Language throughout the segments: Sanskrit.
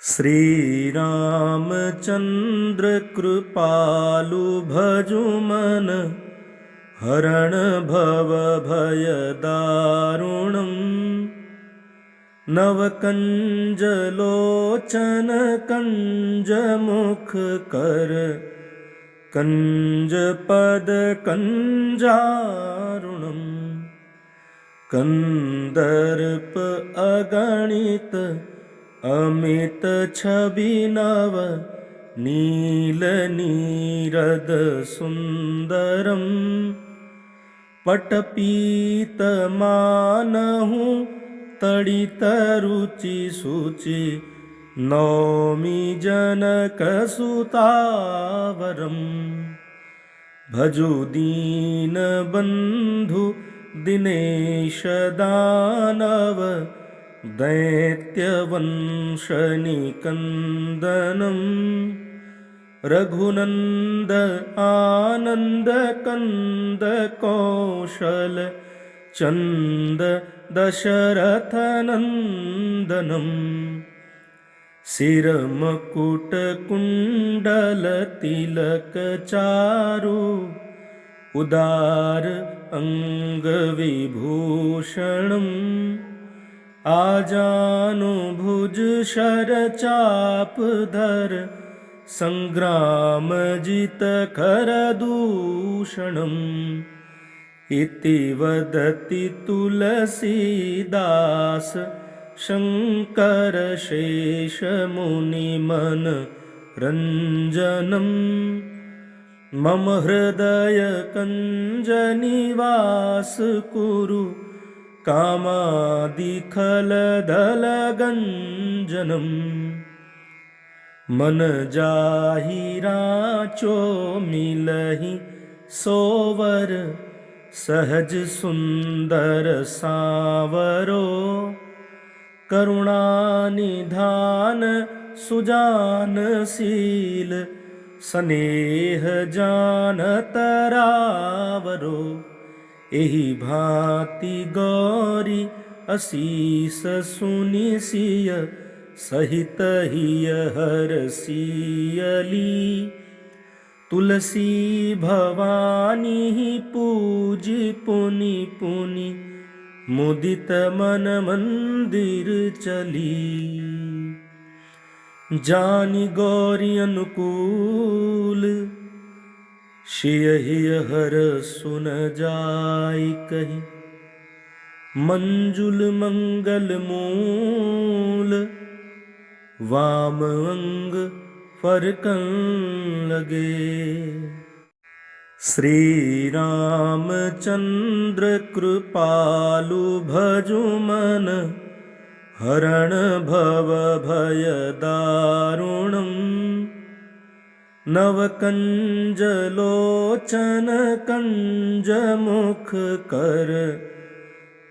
श्रीरामचन्द्र कृपालु भजुमन हरण भव भय दारुणम् नवकञ्जलोचन कञ्जमुख कर कञ्जपद कञ्जारुणम् कन्दर्प अगणित अमित छवि नव नील नीरद सुंदरम पटपीत मानहु तड़ित रुचि सुचि नौमि जनक सुतावरम भजु दीन बंधु दिनेश दानव दैत्यवंशनिकन्दनम् रघुनन्द आनन्द कन्द कौशल चन्द दशरथनन्दनम् शिरमकुट कुण्डल तिलक चारु उदार अंगविभूषणम् आजानुभुज शरचापधर संग्रामजित खरदूषणम् इति वदति तुलसीदास शंकर शेषमुनिमन रंजनम् मम हृदय कञ्जनिवास कुरु कामादिखलदलगञ्जनम् मन जाहि राचो मिलहि सोवर सहज सुंदर सावरो करुणानिधान सुजानशील स्नेह जानतरावरो एहि भांति गौरी असीस सुनि सिय सहित हिय हरसियली तुलसी भवानी पूजी पुनि पुनि मुदित मन मंदिर चली जानी गौरी अनुकूल शियहि हर सुन जाय कही मंजुल मंगल मूल वाम अंग फरकन लगे। श्री रामचंद्र कृपालु भजुमन हरण भव भय दारुणम् नवकञ्जलोचन कञ्जमुख कर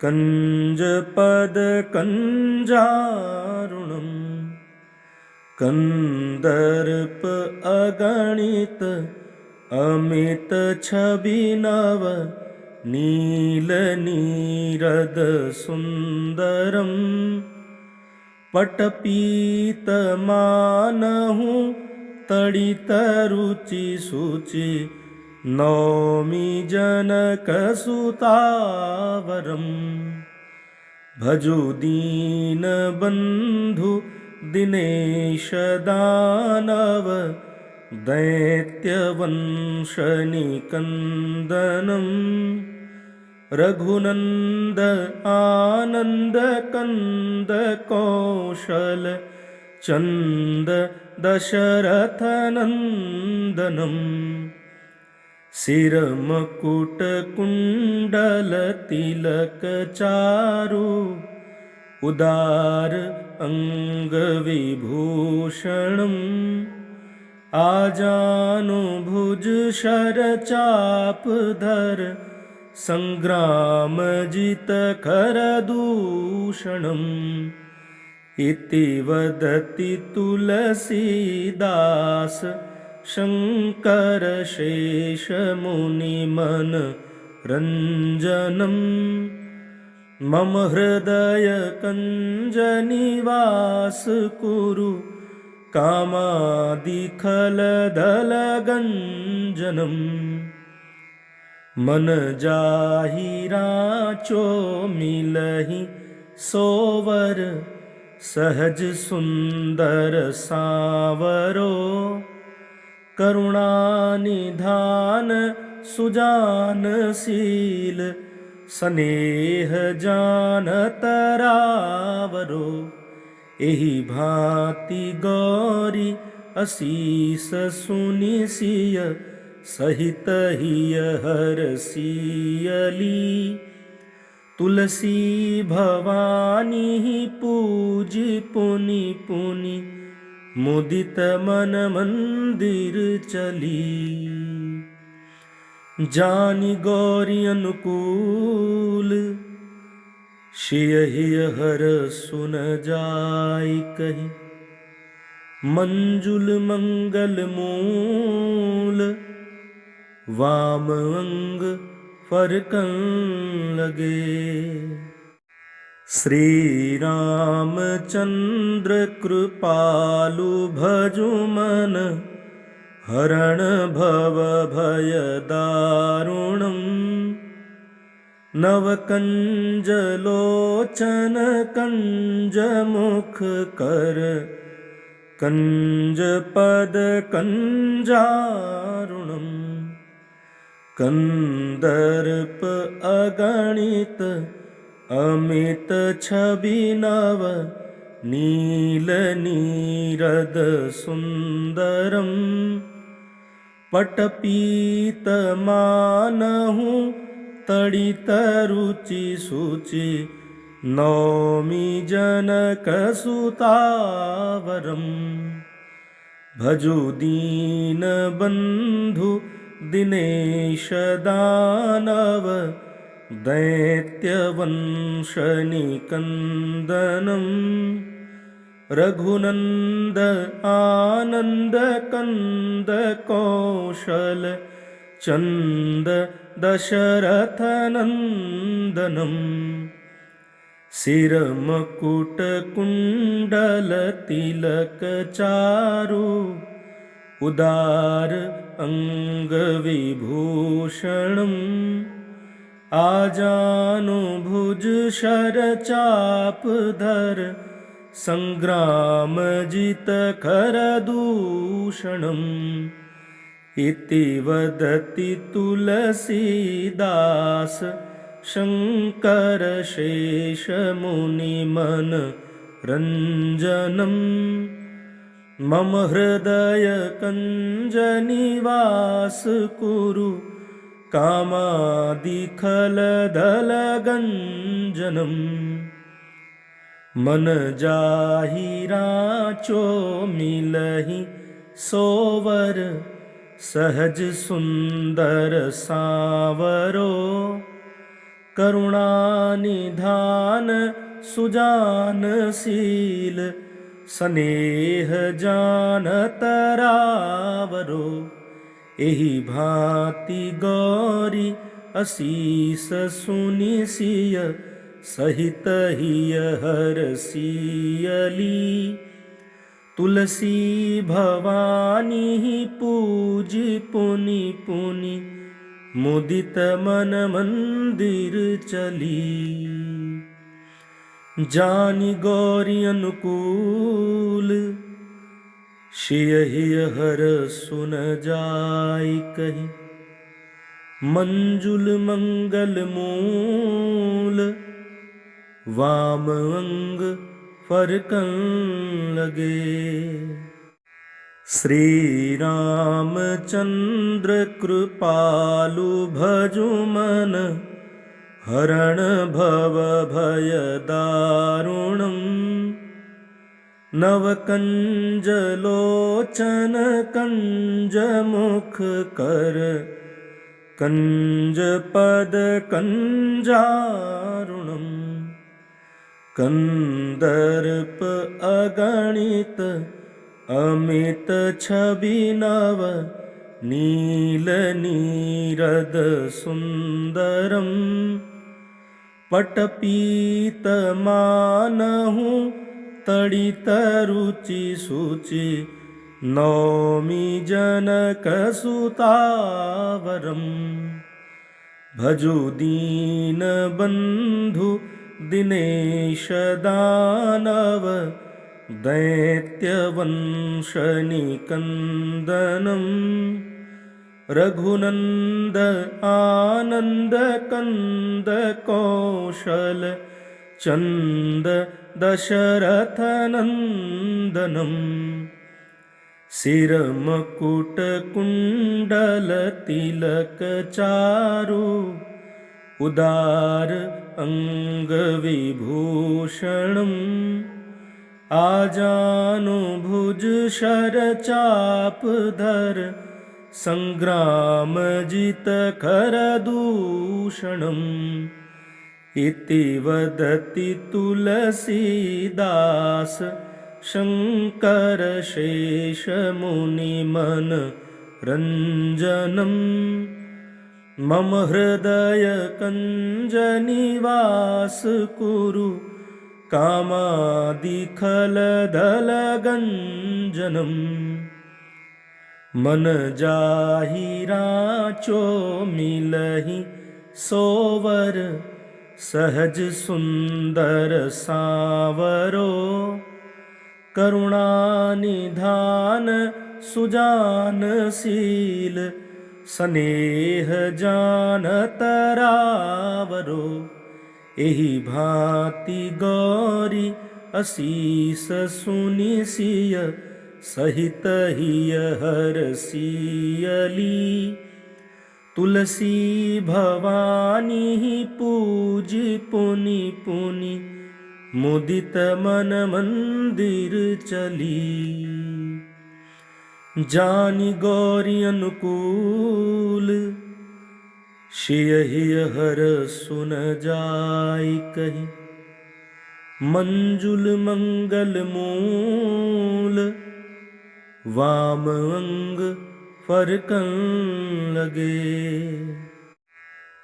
कञ्जपद कञ्जारुणम् कन्दर्प अगणित अमित छवि नव नील नीरद सुंदरम् पटपीत मानहु तड़ित रुचि सुचि नौमि जनक सुतावरम् भजु दीन बंधु दिनेश दानव दैत्यवंशनिकन्दनम् रघुनन्द आनन्द कन्द कौशल चन्द दशरथनन्दनम् शिरमकुट कुण्डल तिलक चारु उदार अंगविभूषणम् आजानुभुज शरचापधर संग्रामजित खरदूषणम् इति वदति तुलसीदास शंकर शेषमुनिमन रंजनम् मम हृदय कञ्जनिवास कुरु कामादिखलदलगञ्जनम् मन जाहि राचो मिलहि सोवर सहज सुंदर सावरो करुणानिधान सुजानशील स्नेह जानतरावरो एहि भांति गौरी असीस सुनि सिय सहित हिय हरसियली तुलसी भवानी पूजी पुनि पुनि मुदित मन मंदिर चली जानी गौरी अनुकूल शियहि हर सुन जाय कहि मंजुल मंगल मूल वाम अंग फरकन लगे। श्री रामचंद्र कृपालु भजु मन हरण भव भय दारुणम् नवकंज लोचन कंज मुख कर कंज पद कंजारुणम् कंदर्प अगणित अमित छवि नव नील नीरद सुंदरम पटपीत मानहु तड़ित रुचि सुचि नौमि जनक सुतावरम भजु दीन बंधु दिनेश दानव दैत्यवंशनिकन्दनम् रघुनंद आनंद कंद कौशल चंद दशरथ नंदनम् सिरमकुट कुंडल तिलक चारु उदार अंग विभूषणम् आजानु भुज शर चाप धर संग्राम जित कर दूषणम् इति वदति तुलसीदास शंकर शेष मुनि मन रंजनम् मम हृदय कंज निवास कुरु कामादिखलदलगञ्जनम् मन जाहि राचो मिलहि सोवर सहज सुंदर सावरो करुणानिधान सुजानशील स्नेह जानतरावरो एहि भांति गौरी असीस सुनि सिय सहित हिय हरसियली तुलसी भवानी पूजी पुनि पुनि मुदित मन मंदिर चली जानी गौरी अनुकूल शियहि हर सुन जाय कहि मंजुल मंगल मूल वाम अंग फरकन लगे। श्री रामचंद्र कृपालु भजु मन हरण भव भय दारुणम् नवकंज लोचन कंज मुख कर कंज पद कंजारुणम् कंदर्प अगणित अमित छवि नव नील नीरद सुंदरम् पटपीत मानहु तडित रुचि शुचि नौमि जनकसुतावरम् भजो दीनबन्धु दिनेश दानव दैत्यवंशनिकन्दनम् रघुनन्द आनन्द कन्द कौशल चन्द दशरथनन्दनम् शिरमकुटकुण्डलतिलकचारु उदार अङ्गविभूषणम् आजानुभुज शरचापधर सङ्ग्रामजितकरदूषणम् इति वदति तुलसीदास शङ्कर शेषमुनिमन रञ्जनम् मम हृदय कञ्जनिवास कुरु कामादिखलदलगञ्जनम् मन जाहि राचो मिलहि सोवर सहज सुंदर सावरो करुणानिधान सुजानशील स्नेह जानतरावरो एहि भांति गौरी असीस सुनिसिय सहित हिय हरसियली तुलसी भवानी पूजी पुनि पुनि मुदित मन मंदिर चली जानी गौरी अनुकूल शियहि हर सुन जाय कही मंजुल मंगल मूल वाम अंग फरकन लगे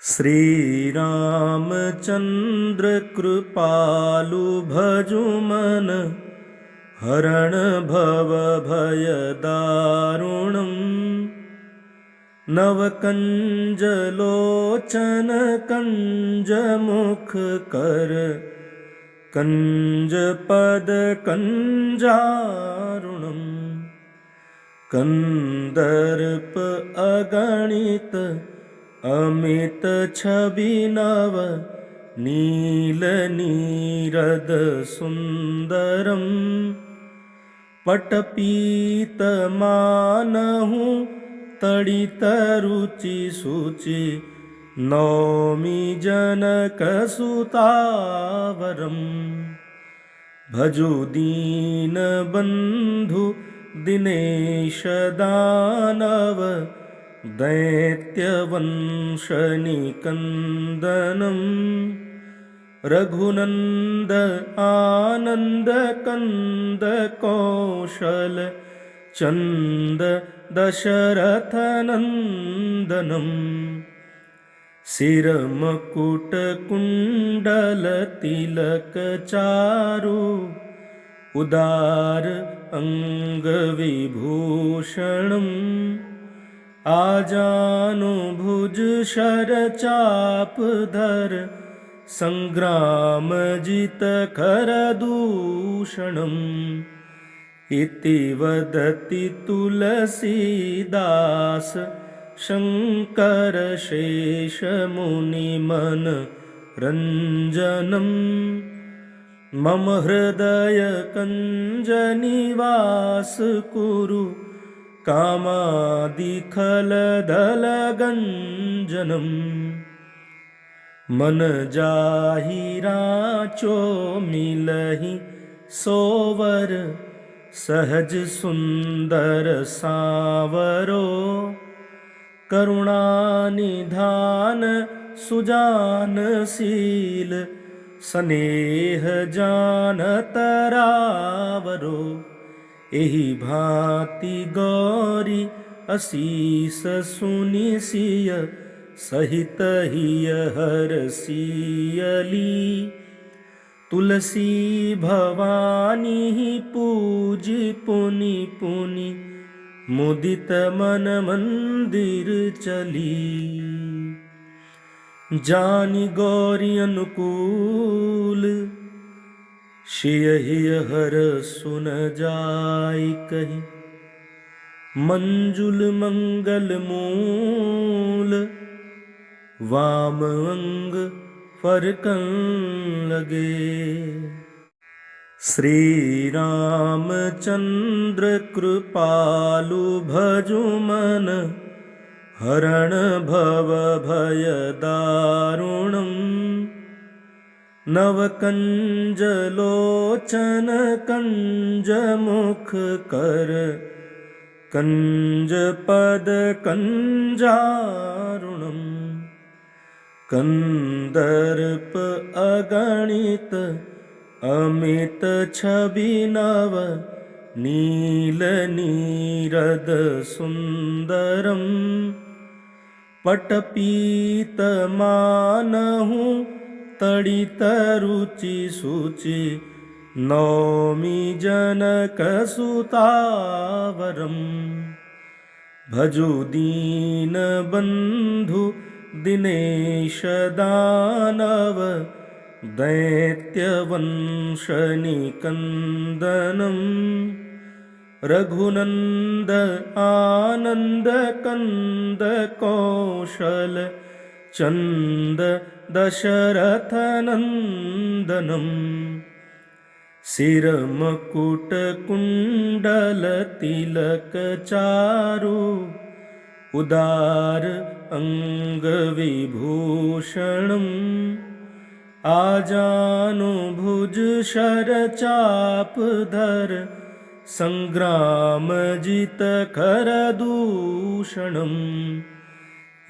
श्री रामचंद्र कृपालु भजु मन हरण भव भय दारुणम् नवकंज लोचन कंज मुख कर कंज पद कंजारुणम् कंदर्प अगणित अमित छवि नव नील नीरद सुंदरम् पटपीत मानहु तडित रुचि शुचि नौमि जनक सुतावरम् भजो दीन बंधु दिनेश दानव दैत्यवंशनिकन्दनम् रघुनन्द आनन्द कन्द कौशल चन्द दशरथनन्दनम् शिरमकुटकुण्डलतिलकचारु उदार अङ्गविभूषणम् आजानुभुज शरचापधर सङ्ग्रामजितकरदूषणम् इति वदति तुलसीदास शङ्कर शेषमुनिमन रञ्जनम् मम हृदय कञ्जनिवास कुरु कामादिखलदलगञ्जनम् मन जाहि राचो मिलहि सोवर सहज सुंदर सावरो करुणानिधान सुजानशील स्नेह जानतरावरो एहि भांति गौरी असीस सुनिसिय सहित हिय हरसियली तुलसी भवानी पूजी पुनि पुनि, मुदित मन मंदिर चली। जानि गौरी अनुकूल, सियहि हर सुन जाय कहि। मंजुल मंगल मूल, वाम अंग फरकन लगे। श्री रामचंद्र कृपालु भजु मन, हरण भव भय दारुणम्। नव कंज लोचन कंज मुख कर, कंज पद कंजारुणम्। कंदर्प अगणित अमित छवि नव, नील नीरद सुंदरम्। पटपीत मानहु तड़ित रुचि सुचि, नौमि जनक सुतावरम्। भजु दीन बंधु दिनेश दानव, दैत्य वंश निकंदनम्। रघुनंद आनंद कंद कौशल, चंद दशरथ नंदनम्। सिर मकुट कुंडल तिलक चारु, उदार अंग विभूषणम्। आजानु भुज शर चाप धर, संग्राम जित कर दूषणम्।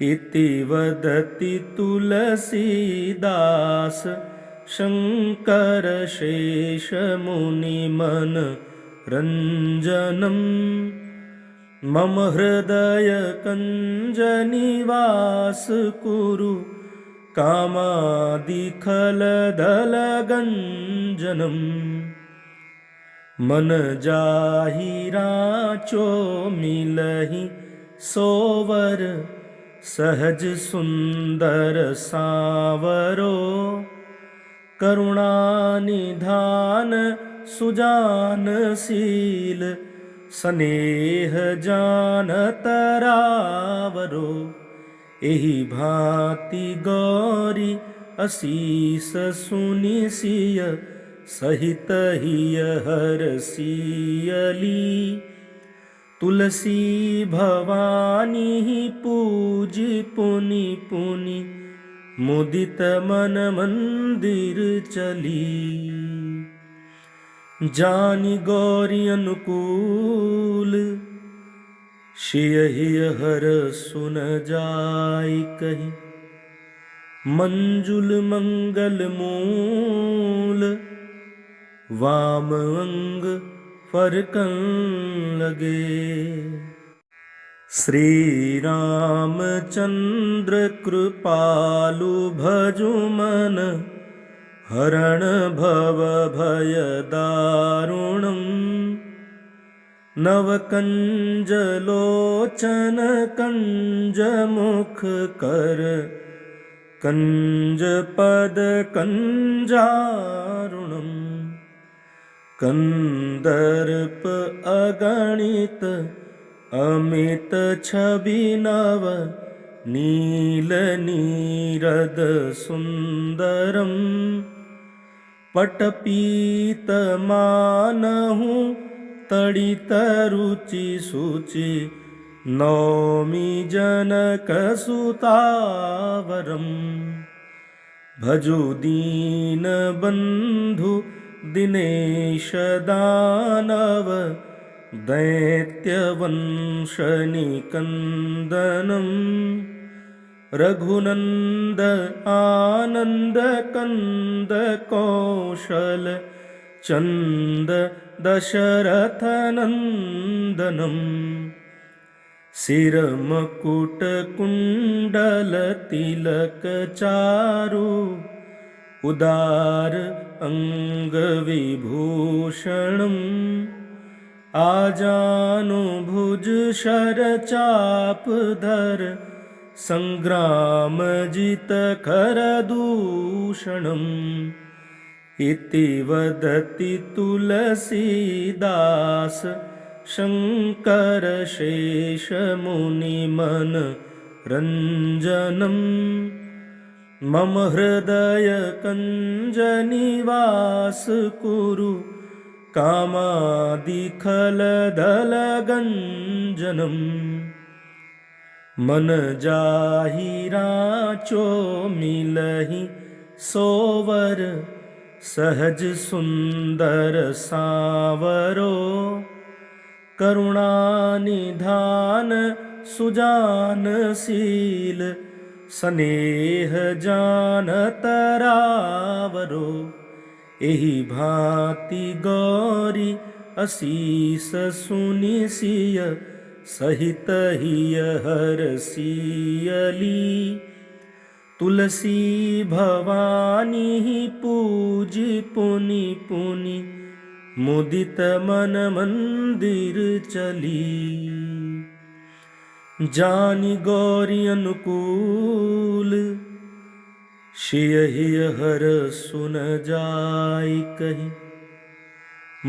इति वदति तुलसीदास, शंकर शेष मुनि मन रंजनम्। मम हृदय कंज निवास कुरु, कामादि खल दल गंजनम्। मन जाहि राचो मिलहि सोवर, सहज सुंदर सावरो। करुणा निधान सुजान शील, स्नेह जानत रावरो। एहि भांति गौरी असीस सुनि सिय, सहित हिय हरसियली। तुलसी भवानी पूजी पुनि पुनि, मुदित मन मंदिर चली। जानि गौरी अनुकूल, सियहि हर सुन जाय कहि। मंजुल मंगल मूल, वाम अंग फरकन लगे। श्री रामचंद्र कृपालु भजु मन, हरण भव भय दारुणम्। नव कंज लोचन कंज मुख कर, कंज पद कंजारुणम्। कंदर्प अगणित अमित छवि नव, नील नीरद सुंदरम्। पटपीत मानहु तड़ित रुचि सुचि, नौमि जनक सुतावरम्। भजु दीन बंधु दिनेश दानव, दैत्य वंश निकंदनम्। रघुनंद आनंद कंद कौशल, चंद दशरथ नंदनम्। सिर मकुट कुंडल तिलक चारु, उदार अंगविभूषणम् आजानु भुज शरचापधर संग्रामजित करदूषणम् इति वदति तुलसीदास शंकर शेषमुनिमन रंजनम् मम हृदय कंजनिवास कुरु कामादिखलदलगंजनम् मन जाहि राचो मिलहि सोवर सहज सुंदर सावरो करुणानिधान सुजानशील स्नेह जानतरावरो एहि भांति गौरी असीस सुनिसिय सहित हिय हरसियली तुलसी भवानी पूजी पुनि पुनि मुदित मन मंदिर चली जानी गौरी अनुकूल शियहि हर सुन जाय कही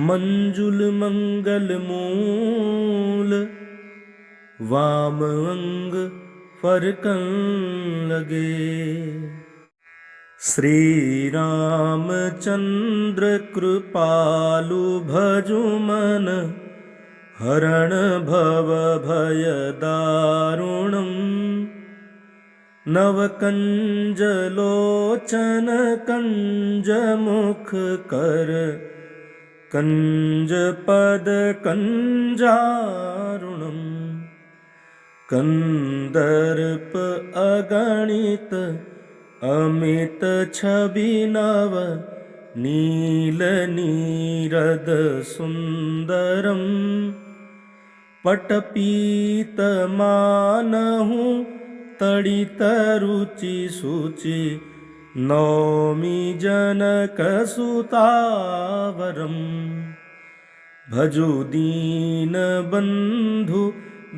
मंजुल मंगल मूल वाम अंग फरकन लगे श्री रामचंद्र कृपालु भजु मन हरण भव भय दारुणम् नवकंज लोचन कंज मुख कर कंज पद कंजारुणम् कंदर्प अगणित अमित छवि नव नील नीरद सुंदरम पटपीत मानहु तड़ित रुचि सुचि नौमि जनक सुतावरम भजु दीन बंधु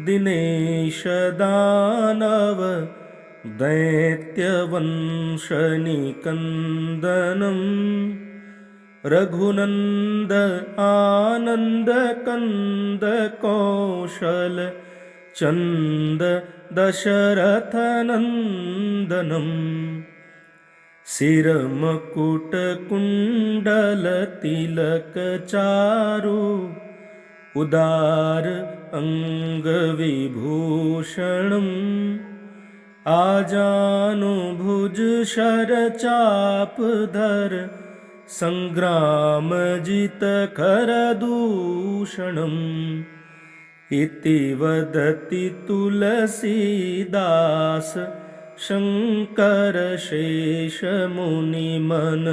दिनेश दानव दैत्यवंशनिकन्दनम् रघुनंद आनंद कंद कौशल चंद दशरथ नंदनम् सिरमकुट कुंडल तिलक चारु उदार अंग विभूषणम् आजानु भुज शरचापधर संग्रामजित करदूषणम् इति वदति तुलसीदास शंकर शेषमुनिमन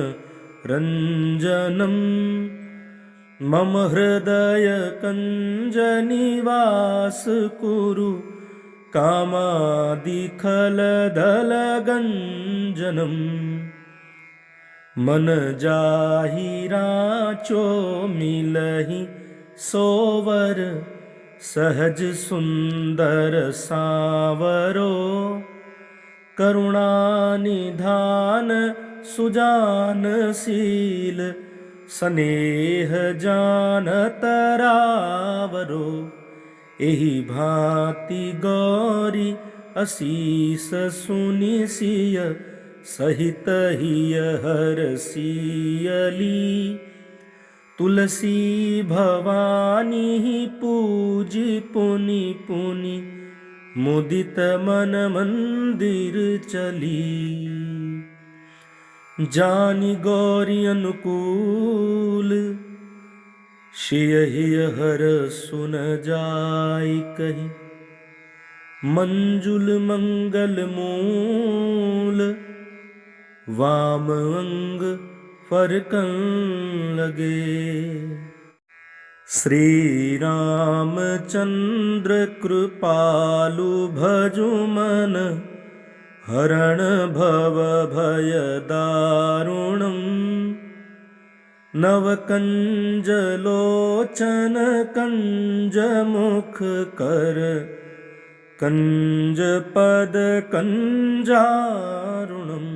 रंजनम् मम हृदय कंजनिवास कुरु कामादिखलदलगंजनम् मन जाहि राचो मिलहि सोवर सहज सुंदर सावरो करुणानिधान सुजानशील स्नेह जानतरावरो एहि भांति गौरी असीस सुनिसिय सहित हिय हरसियली तुलसी भवानी पूजी पुनि पुनि मुदित मन मंदिर चली जानी गौरी अनुकूल शियहि हर सुन जाय कही मंजुल मंगल मूल वाम अंग फरकन लगे श्री रामचंद्र कृपालु भजु मन हरण भवभयदारुणम् नवकञ्जलोचन कञ्जमुखकर कञ्जपदकञ्जारुणम्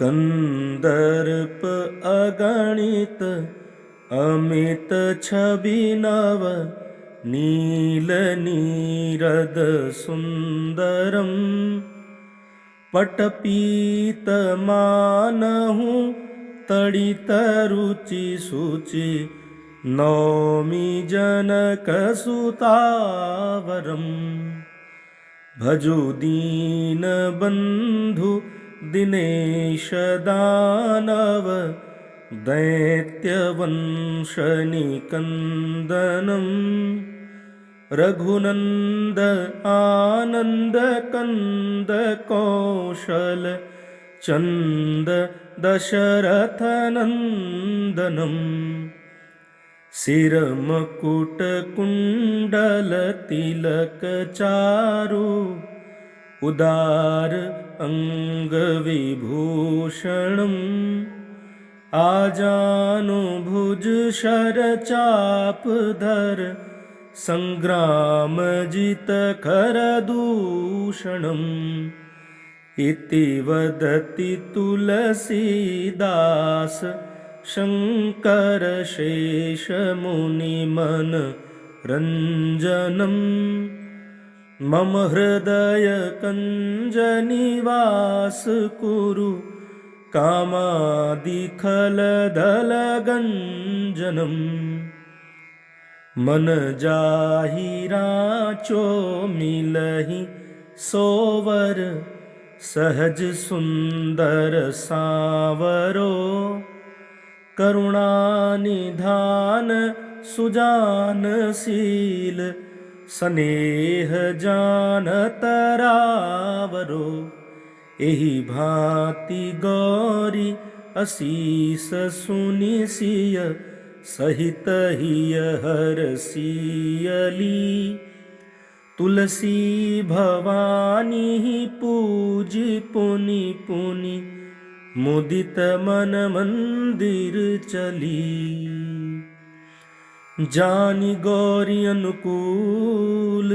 कन्दर्प अगणित अमित छवि नव नीलनीरद सुन्दरम् पटपीतमानहु तडितरुचि शुचि नौमि जनकसुतावरम् भजु दीनबन्धु दिनेश दानव दैत्यवंशनिकन्दनम् रघुनन्द आनन्द कन्द कौशल चन्द दशरथनन्दनम् शिरमकुटकुण्डलतिलकचारु उदार अङ्गविभूषणम् आजानुभुज शरचापधर सङ्ग्रामजितकरदूषणम् इति वदति तुलसीदास शङ्करशेषमुनिमनरञ्जनम् मम हृदय कञ्जनिवास कुरु कामादिखलदलगञ्जनम् मन जाहि राचो मिलहि सोवर सहज सुंदर सावरो करुणानिधान सुजानशील स्नेह जानतरावरो एहि भांति गौरी असीस सुनिसिय सहित हिय हरसियली तुलसी भवानी पूजी पुनि पुनि मुदित मन मंदिर चली जानी गौरी अनुकूल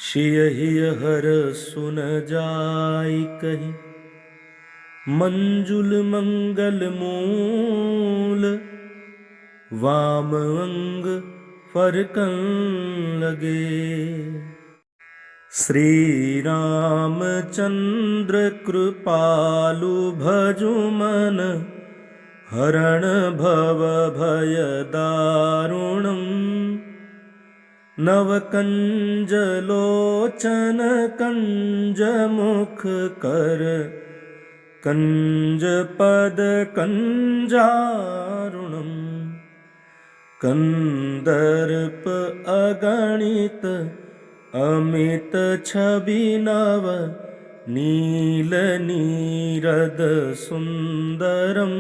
शियहि हर सुन जाय कही मंजुल मंगल मूल वाम अंग फरकन लगे श्री रामचंद्र कृपालु भजु मन हरण भव भय दारुणम् नवकञ्जलोचन कञ्जमुखकर कञ्जपद कञ्जारुणम् कन्दर्प अगणित अमित छवि नव नीलनीरद सुन्दरम्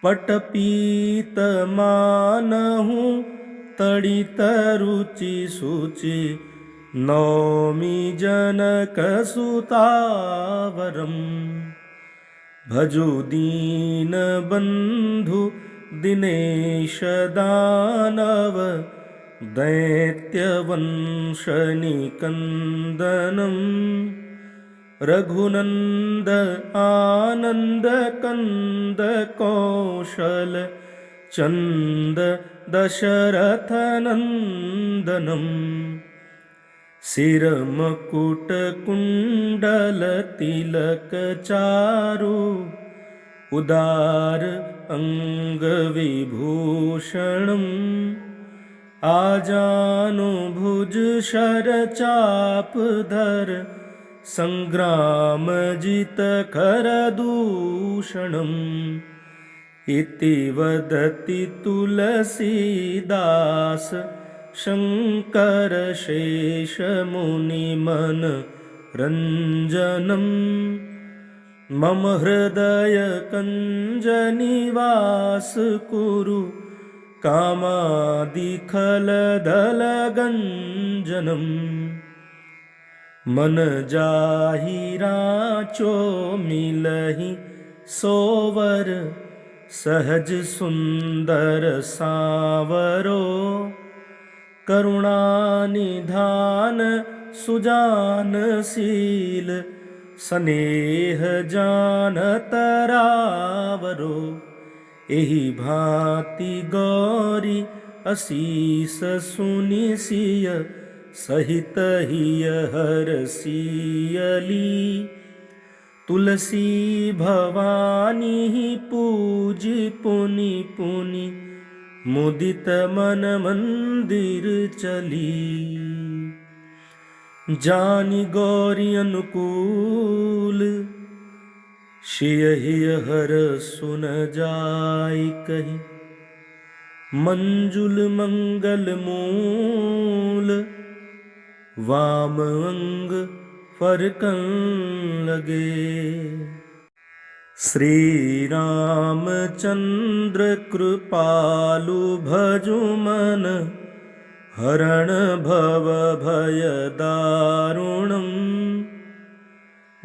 पटपीतमानहु तडितरुचि शुचि नौमि जनकसुतावरम् भजु दीनबन्धु दिनेश दानव दैत्यवंशनिकन्दनम् रघुनन्द आनन्द कन्द कौशल चन्द दशरथनन्दनम् शिरमकुटकुण्डलतिलकचारु उदार अङ्गविभूषणम् आजानुभुज शरचापधर सङ्ग्रामजितकरदूषणम् इति वदति तुलसीदास शङ्करशेषमुनिमनरञ्जनम् मम हृदय कञ्जनिवास कुरु कामादिखलदलगञ्जनम् मन जाहि राचो मिलहि सोवर, सहज सुंदर सावरो। करुणा निधान सुजान शील, स्नेह जानत रावरो। एहि भांति गौरी असीस सुनि सिय, सहित हिय हरसियली। तुलसी भवानी पूजी पुनि पुनि, मुदित मन मंदिर चली। जानि गौरी अनुकूल, सियहि हर सुन जाय कहि। मंजुल मंगल मूल, वाम अंग फरकन लगे। श्री रामचंद्र कृपालु भजु मन, हरण भव भय दारुणम्।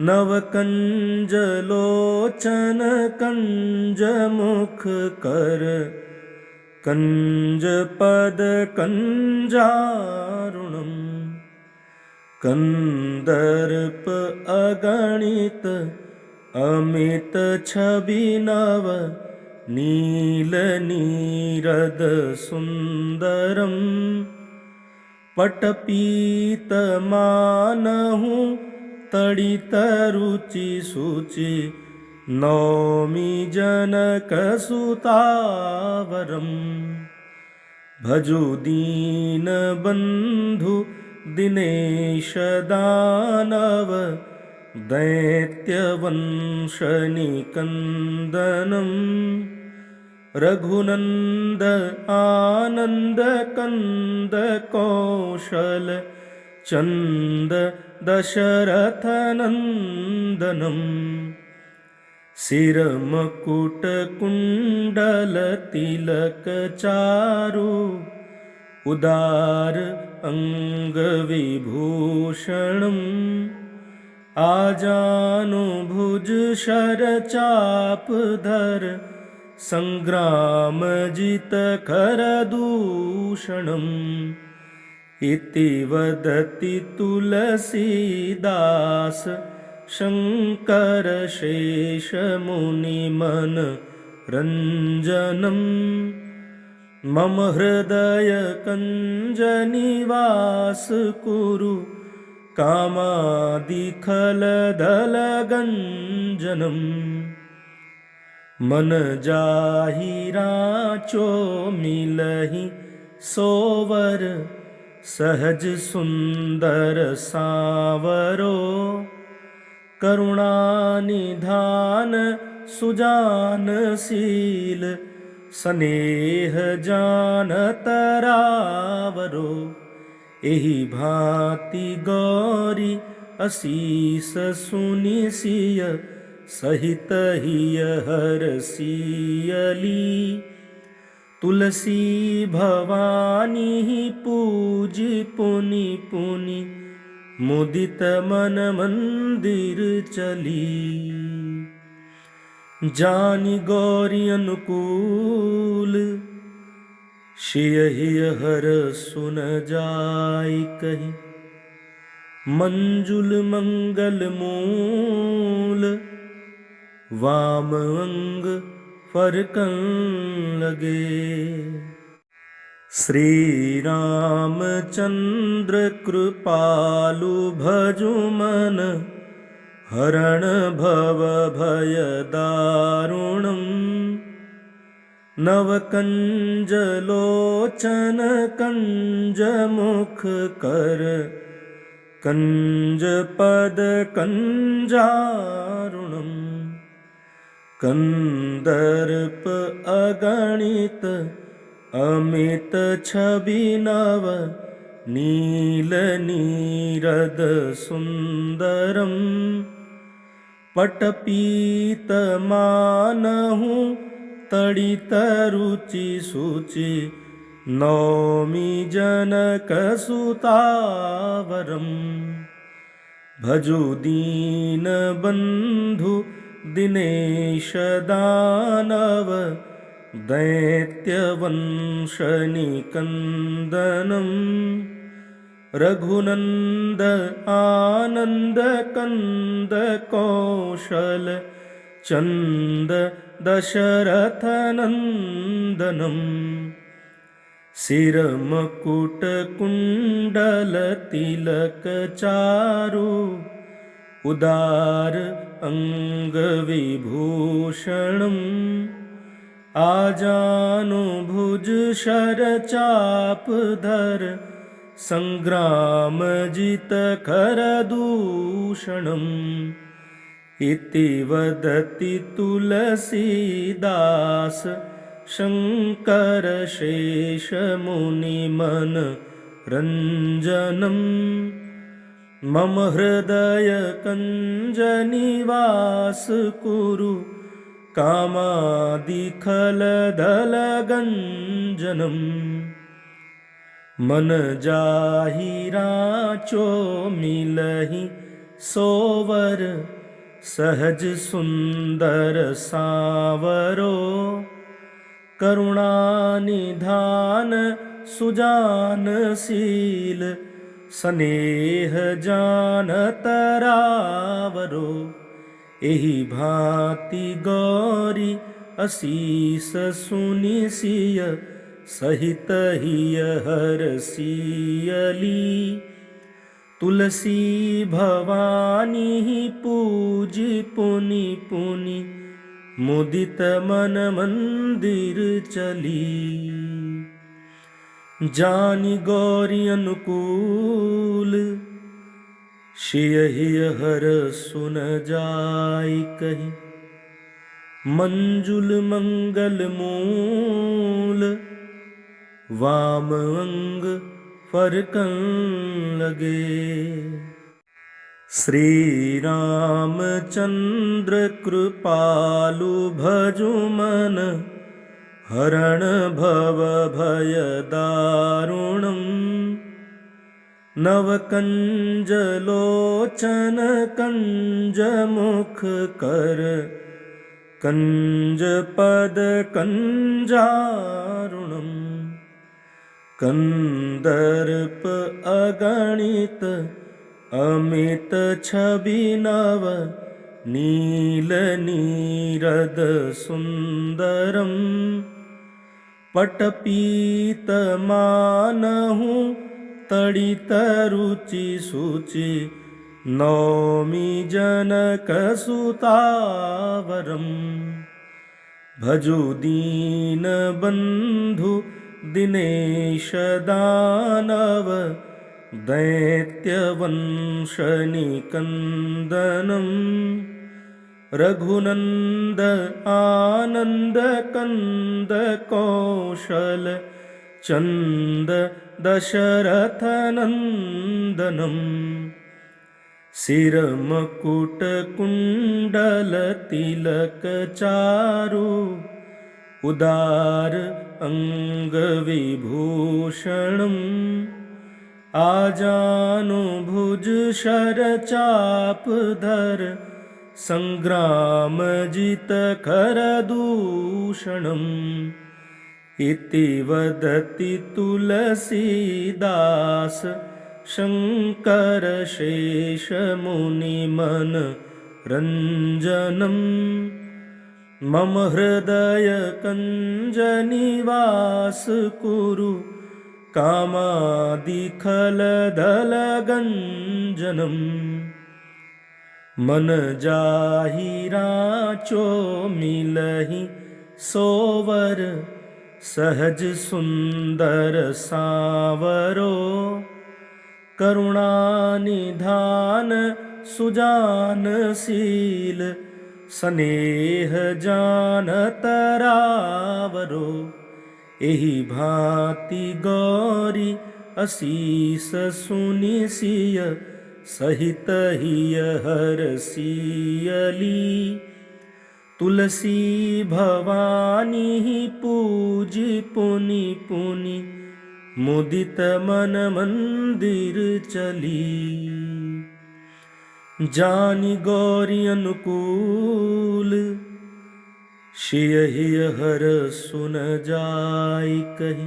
नव कंज लोचन कंज मुख कर, कंज पद कंजारुणम्। कंदर्प अगणित अमित छवि नव, नील नीरद सुंदरम्। पटपीत मानहु तड़ित रुचि सुचि, नौमि जनक सुतावरम्। भजु दीन बंधु दिनेश दानव, दैत्य वंश निकंदनम्। रघुनंद आनंद कंद कौशल, चंद दशरथ नंदनम्। सिर मकुट कुंडल तिलक चारु, उदार अंग विभूषणम्। आजानु भुज शर चाप धर, संग्राम जित कर दूषणम्। इति वदति तुलसीदास, शंकर शेष मुनि मन रंजनम्। मम हृदय कंज निवास कुरु, कामादिखल दल गंजनम्। मन जाहि राचो मिलहि सोवर, सहज सुंदर सावरो। करुणा निधान सुजान शील, स्नेह जानत रावरो। एहि भांति गौरी असीस सुनि सिय, सहित हिय हरसियली। तुलसी भवानी पूजी पुनि पुनि, मुदित मन मंदिर चली। जानि गौरी अनुकूल, सियहि हर सुन जाय कहि। मंजुल मंगल मूल, वाम अंग फरकन लगे। श्री रामचंद्र कृपालु भजु मन, हरण भव भय दारुणम्। नव कंज लोचन कंज मुख कर, कंज पद कंजारुणम्। कंदर्प अगणित अमित छवि नव, नील नीरद सुंदरम्। पटपीत मानहु तड़ित रुचि सुचि, नौमि जनक सुतावरम्। भजु दीन बंधु दिनेश दानव दैत्य वंश निकंदनम रघुनंद आनंद कंद कौशल चंद दशरथ नंदनम सिरमकुट कुंडल तिलक चारु उदार अंग विभूषणम आजानु भुज शर चाप धर संग्राम जित कर दूषणम इति वदति तुलसीदास शंकर शेष मुनि मन रंजनम मम हृदय कंज निवास कुरु कामादिखल दल गंजनम मन जाहि राचो मिलहि सोवर सहज सुंदर सावरो करुणानिधान सुजान शील स्नेह जानत रावरो एहि भांति गौरी असीस सुनि सिय सहित हिय हरसियली तुलसी भवानी पूजी पुनि पुनि मुदित मन मंदिर चली जानी गौरी अनुकूल शियहि हर सुन जाय कहि मंजुल मंगल मूल वाम अंग फरकन लगे श्री रामचंद्र कृपालु भजु मन हरण भव भय दारुणम नव कंज लोचन कंज मुख कर कंज पद कंजारुणम कंदर्प अगणित अमित छवि नव नील नीरद सुंदरम पटपीत मानहु तड़ित रुचि सुचि नौमि जनक सुतावरम भजु दीन बंधु दिनेश दानव दैत्य वंश निकंदनम रघुनंद आनंद कंद कौशल चंद दशरथ नंदनम सिरमकुट कुंडल तिलक चारु उदार अंग विभूषणम आजानु भुज शर चाप धर संग्राम जित कर दूषणम इति वदति तुलसीदास शंकर शेष मुनि मन रंजनम मम हृदय कंज निवास कुरु कामादिखल दल गंजनम मन जाहि राचो मिलहि सोवर सहज सुंदर सावरो करुणानिधान सुजान शील स्नेह जानत रावरो एहि भांति गौरी असीस सुनि सिय सहित हिय हरसियली तुलसी भवानी पूजी पुनि पुनि मुदित मन मंदिर चली जानि गौरी अनुकूल, सियहि हर सुन जाय कहि।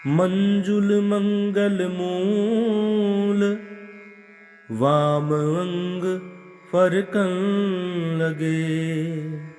मंजुल मंगल मूल, वाम अंग फरकन लगे।